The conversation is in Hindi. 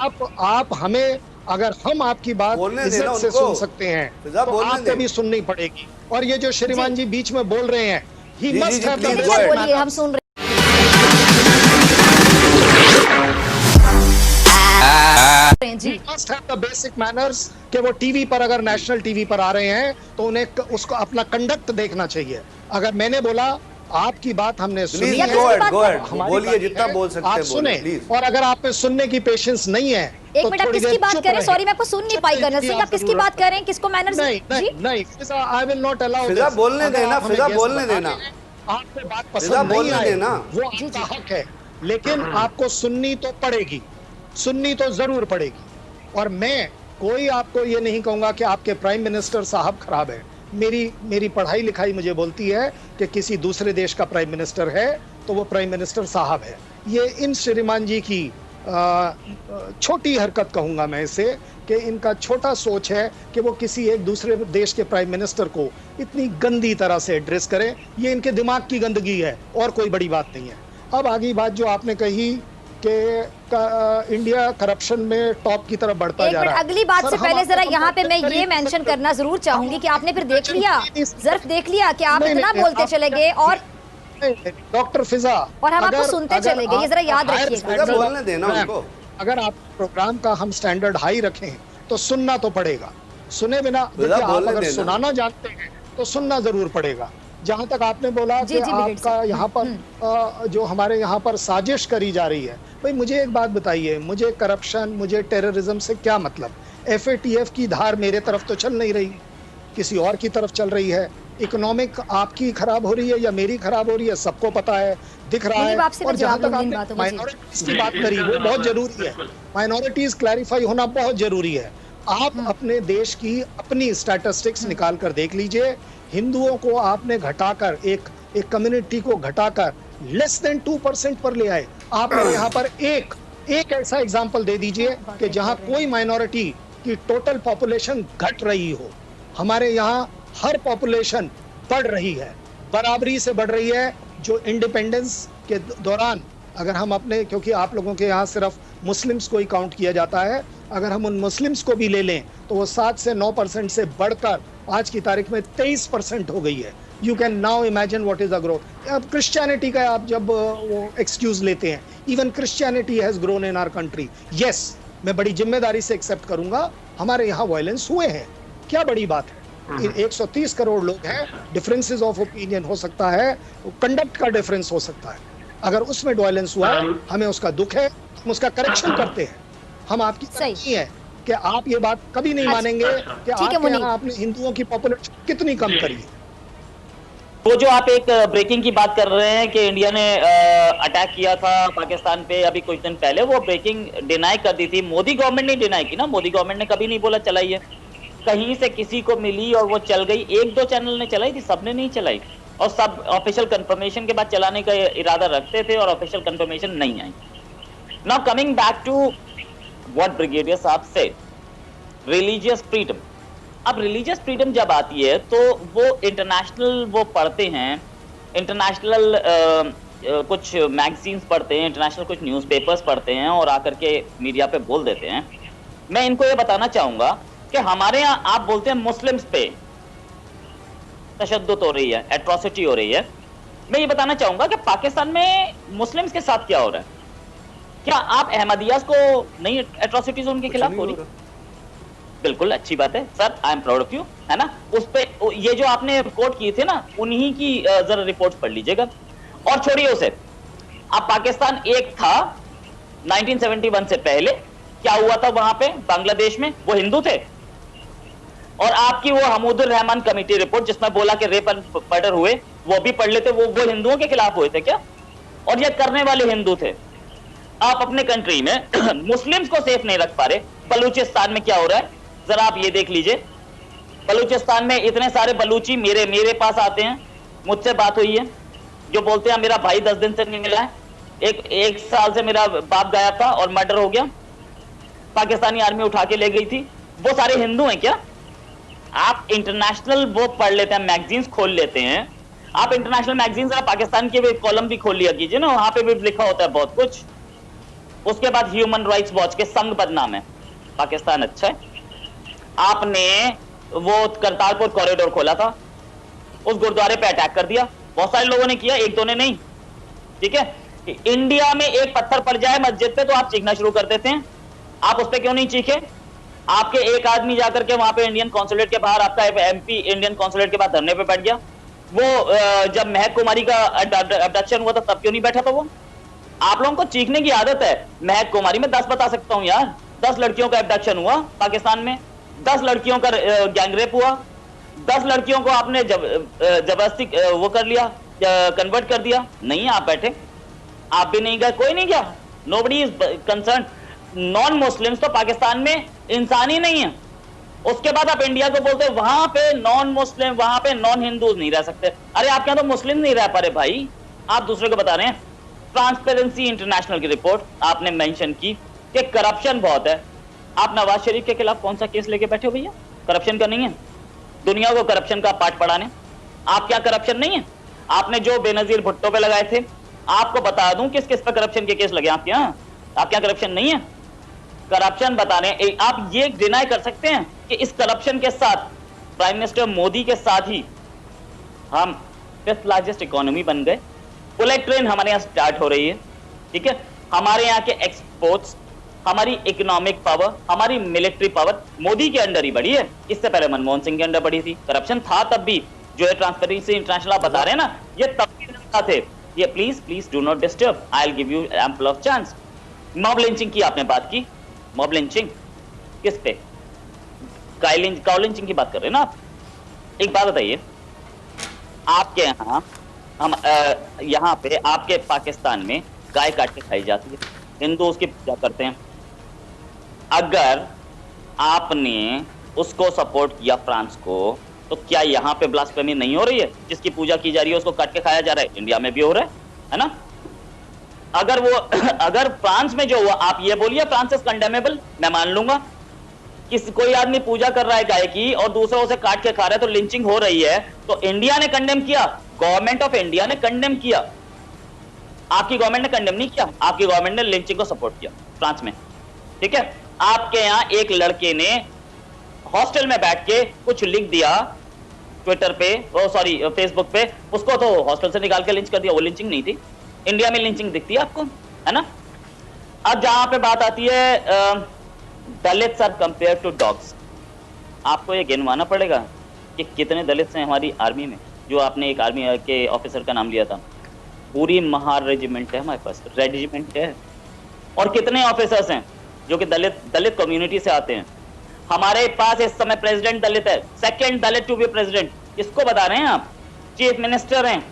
आप हमें, अगर हम आपकी बात इज्जत से सुन सकते हैं तो आपको भी सुननी पड़ेगी। और ये जो श्रीमान जी बीच में बोल रहे हैं, he must have the basic manners. हम सुन रहे must have the basic manners कि वो टीवी पर, अगर नेशनल टीवी पर आ रहे हैं तो उन्हें उसको अपना कंडक्ट देखना चाहिए। अगर मैंने बोला आपकी बात हमने सुनी है, बोलिए जितना बोल सकते हैं आप सुने, और अगर आप में सुनने की पेशेंस नहीं है एक मिनट, आप किसकी बात कर रहे हैं? सॉरी मैं आपको सुन नहीं पाई कर्नल सिंह, आप किसकी बात कर रहे हैं? किसको मैनर्स? नहीं, आई विल नॉट अलाउ। फिजा बोलने देना, फिजा बोलने देना। आपको बात पसंद नहीं आए वो आपका हक है, लेकिन आपको सुननी तो पड़ेगी, सुननी तो जरूर पड़ेगी। और मैं कोई आपको ये नहीं कहूंगा कि आपके प्राइम मिनिस्टर साहब खराब है। मेरी पढ़ाई लिखाई मुझे बोलती है कि किसी दूसरे देश का प्राइम मिनिस्टर है तो वो प्राइम मिनिस्टर साहब है। ये इन श्रीमान जी की छोटी हरकत कहूंगा मैं इसे, कि इनका छोटा सोच है कि वो किसी एक दूसरे देश के प्राइम मिनिस्टर को इतनी गंदी तरह से एड्रेस करें। ये इनके दिमाग की गंदगी है और कोई बड़ी बात नहीं है। अब आगे बात जो आपने कही कि इंडिया करप्शन में टॉप की तरफ बढ़ता जा रहा है। अगली बात से पहले जरा यहाँ पे मैं ये मेंशन करना जरूर चाहूंगी कि आपने फिर देख लिया, जर्फ देक लिया कि आप इतना बोलते चले गए और डॉक्टर फिजा, और हम आपको सुनते चले गए, ये जरा याद रखिएगा। बोलने देना उनको। अगर आप प्रोग्राम का हम स्टैंडर्ड हाई रखें तो सुनना तो पड़ेगा, सुने बिना आप अगर सुनाना जानते हैं तो सुनना जरूर पड़ेगा। जहां तक आपने बोला कि आपका यहाँ पर जो हमारे यहाँ पर साजिश करी जा रही है, भाई मुझे एक बात बताइए, मुझे करप्शन, मुझे टेररिज्म से क्या मतलब? FATF की धार मेरे तरफ तो चल नहीं रही, किसी और की तरफ चल रही है। इकोनॉमिक आपकी खराब हो रही है या मेरी खराब हो रही है, सबको पता है, दिख रहा है। और जहां तक आपने माइनॉरिटीज की बात करी वो बहुत जरूरी है, माइनॉरिटीज क्लैरिफाई होना बहुत जरूरी है। आप अपने देश की अपनी स्टैटिस्टिक्स निकाल कर देख लीजिए। हिंदुओं को आपने घटाकर, एक कम्युनिटी को घटाकर लेस देन 2% पर ले आए। आप यहाँ पर एक ऐसा एग्जाम्पल दे दीजिए कि जहां कोई माइनॉरिटी की टोटल पॉपुलेशन घट रही हो। हमारे यहाँ हर पॉपुलेशन बढ़ रही है, बराबरी से बढ़ रही है। जो इंडिपेंडेंस के दौरान, अगर हम अपने, क्योंकि आप लोगों के यहाँ सिर्फ मुस्लिम्स को ही काउंट किया जाता है, अगर हम उन मुस्लिम्स को भी ले लें तो वो 7 से 9% से बढ़कर आज की तारीख में 23% हो गई है। You can now imagine what is the growth. अब क्रिश्चियनिटी का आप जब वो एक्सक्यूज लेते हैं, even Christianity has grown in our country. Yes, मैं बड़ी जिम्मेदारी से एक्सेप्ट करूंगा, हमारे यहाँ वायलेंस हुए हैं, क्या बड़ी बात है। 130 करोड़ लोग हैं, डिफरेंसेस ऑफ ओपिनियन हो सकता है, कंडक्ट का डिफरेंस हो सकता है। अगर उसमें वायलेंस हुआ है, हमें उसका दुख है, हम उसका करेक्शन करते हैं। हम आपकी नहीं है कि आप ये बात कभी नहीं मानेंगे कि आपने हिंदुओं की पॉपुलेशन कितनी कम करी है। वो जो आप एक ब्रेकिंग की बात कर रहे हैं कि इंडिया ने अटैक किया था पाकिस्तान पे अभी कुछ दिन पहले, वो ब्रेकिंग डिनाई कर दी थी। मोदी गवर्नमेंट ने डिनाई की ना, मोदी गवर्नमेंट ने कभी नहीं बोला चलाइए, कहीं से किसी को मिली और वो चल गई। 1-2 चैनल ने चलाई थी, सबने नहीं चलाई, और सब ऑफिशियल कंफर्मेशन के बाद चलाने का इरादा रखते थे और ऑफिशियल कंफर्मेशन नहीं आई। Now coming back to what brigadier साहब सेड, रिलीजियस फ्रीडम। अब रिलीजियस फ्रीडम जब आती है तो वो इंटरनेशनल वो पढ़ते हैं, इंटरनेशनल कुछ मैगजीन्स पढ़ते हैं, इंटरनेशनल कुछ न्यूज़पेपर्स पढ़ते हैं और आकर के मीडिया पे बोल देते हैं। मैं इनको ये बताना चाहूंगा कि हमारे यहाँ आप बोलते हैं मुस्लिम्स पे तशद्दुद हो रही है, एट्रोसिटी हो रही है। मैं ये बताना चाहूंगा कि पाकिस्तान में मुस्लिम्स के साथ क्या हो रहा है। क्या आप अहमदियास को नहीं एट्रोसिटीज उनके खिलाफ हो रही? बिल्कुल अच्छी बात है sir, I am proud of you, है ना। उस पे ये जो आपने कोट किए थे ना, उन्हीं की जरा रिपोर्ट पढ़ लीजिएगा। और छोड़िए उसे, अब पाकिस्तान एक था 1971 से पहले, क्या हुआ था वहां पे बांग्लादेश में? वो हिंदू थे। और आपकी वो हमूदुर रहमान कमेटी रिपोर्ट जिसमें बोला कि रेप एंड मर्डर हुए, वो भी पढ़ लेते, वो हिंदुओं के खिलाफ हुए थे क्या? और ये करने वाले हिंदू थे। आप अपने कंट्री में मुस्लिम्स को सेफ नहीं रख पा रहे। बलूचिस्तान में क्या हो रहा है जरा आप ये देख लीजिए। बलूचिस्तान में इतने सारे बलूची मेरे पास आते हैं, मुझसे बात हुई है, जो बोलते हैं मेरा भाई 10 दिन से नहीं मिला है, एक साल से मेरा बाप गायब था और मर्डर हो गया, पाकिस्तानी आर्मी उठा के ले गई थी। वो सारे हिंदू हैं क्या? आप इंटरनेशनल वो पढ़ लेते हैं, मैगजीन्स खोल लेते हैं। आप इंटरनेशनल मैगजीन्स, पाकिस्तान के भी कॉलम भी खोल लिया कीजिए ना, वहां पे भी लिखा होता है बहुत कुछ। उसके बाद ह्यूमन राइट्स वॉच के संग बदनाम है, पाकिस्तान अच्छा है। आपने वो करतारपुर कॉरिडोर खोला था, उस गुरुद्वारे पे अटैक कर दिया, बहुत सारे लोगों ने किया, एक दो ने नहीं, ठीक है। इंडिया में एक पत्थर पड़ जाए मस्जिद पे तो आप चीखना शुरू कर देते हैं, आप उस पे क्यों नहीं चीखे? आपके एक आदमी जाकर के वहां पे इंडियन कॉन्सुलेट के बाहर, आपका एमपी इंडियन कॉन्सुलेट के बाहर धरने पे बैठ गया, वो जब महक कुमारी का अबडक्शन हुआ था तब क्यों नहीं बैठा था वो? आप लोगों को चीखने की आदत है। महक कुमारी में 10 बता सकता हूं यार, 10 लड़कियों का अबडक्शन हुआ पाकिस्तान में, 10 लड़कियों का गैंगरेप हुआ, 10 लड़कियों को आपने जबरदस्ती वो कर लिया, कन्वर्ट कर दिया, नहीं आप बैठे, आप भी नहीं गए, कोई नहीं गया, nobody is concern. Non Muslims तो पाकिस्तान में इंसान ही नहीं है, उसके बाद आप इंडिया को बोलते हैं वहां पे नॉन मुस्लिम, वहां पे नॉन हिंदू नहीं रह सकते। अरे आपके यहां तो मुस्लिम नहीं रह पा रहे भाई, आप दूसरे को बता रहे हैं। ट्रांसपेरेंसी इंटरनेशनल की रिपोर्ट आपने मेंशन की कि करप्शन बहुत है, आप नवाज शरीफ के खिलाफ कौन सा केस लेके बैठे हो भैया? करप्शन का नहीं है, दुनिया को करप्शन का पाठ पढ़ाने। आप क्या करप्शन नहीं है? आपने जो बेनजीर भुट्टो पे लगाए थे, आपको बता दूं किस किस पे करप्शन के केस लगे आपके यहाँ? आपके यहाँ करप्शन नहीं है? करप्शन बताने आप ये डिनाई कर सकते हैं कि इस करप्शन के साथ प्राइम मिनिस्टर मोदी के साथ ही हम 5th लार्जेस्ट इकोनॉमी बन गए, बुलेट ट्रेन हमारे यहाँ स्टार्ट हो रही है, ठीक है। हमारे यहाँ के एक्सपोर्ट्स, हमारी इकोनॉमिक पावर, हमारी मिलिट्री पावर मोदी के अंडर ही बढ़ी है, इससे पहले मनमोहन सिंह के अंडर बढ़ी थी। करप्शन था तब भी, जो है ट्रांसपेरेंसी इंटरनेशनल आप बता रहे हैं ना, ये तब भी थे। ये please do not disturb, I will give you ample of chance. Mob lynching की आपने बात की, मॉब लिंचिंग किस पे? काउ लिंचिंग की बात कर रहे हैं ना आप। एक बात बताइए, आपके यहाँ हम यहाँ पे आपके पाकिस्तान में गाय काट के खाई जाती है, हिंदू उसकी पूजा करते हैं। अगर आपने उसको सपोर्ट किया फ्रांस को, तो क्या यहाँ पे ब्लास्फेमी नहीं हो रही है? जिसकी पूजा की जा रही है उसको काट के खाया जा रहा है, इंडिया में भी हो रहा है ना? अगर वो अगर फ्रांस में जो हुआ, आप ये बोलिए फ्रांस इज कंडेमेबल, मैं मान लूंगा। किसी कोई आदमी पूजा कर रहा है गाय की और दूसरा उसे काट के खा रहा है तो लिंचिंग हो रही है, तो इंडिया ने कंडेम किया, गवर्नमेंट ऑफ इंडिया ने कंडेम किया, आपकी गवर्नमेंट ने कंडेम नहीं किया, आपकी गवर्नमेंट ने लिंचिंग को सपोर्ट किया फ्रांस में, ठीक है। आपके यहाँ एक लड़के ने हॉस्टल में बैठ के कुछ लिख दिया ट्विटर पे, सॉरी फेसबुक पे, उसको तो हॉस्टल से निकाल के लिंच कर दिया, वो लिंचिंग नहीं थी। इंडिया में लिंचिंग दिखती है आपको, है ना? अब जहां पे बात आती है Dalits are compare to dogs, आपको ये गिनवाना पड़ेगा कि कितने दलित्स हैं हमारी आर्मी में। जो आपने एक आर्मी के ऑफिसर का नाम लिया था, पूरी महार रेजिमेंट है हमारे पास, रेजिमेंट है। और कितने ऑफिसर्स हैं जो कि दलित कम्युनिटी से आते हैं। हमारे पास इस समय प्रेसिडेंट दलित है, second Dalit to be president, इसको बता रहे हैं आप, चीफ मिनिस्टर हैं।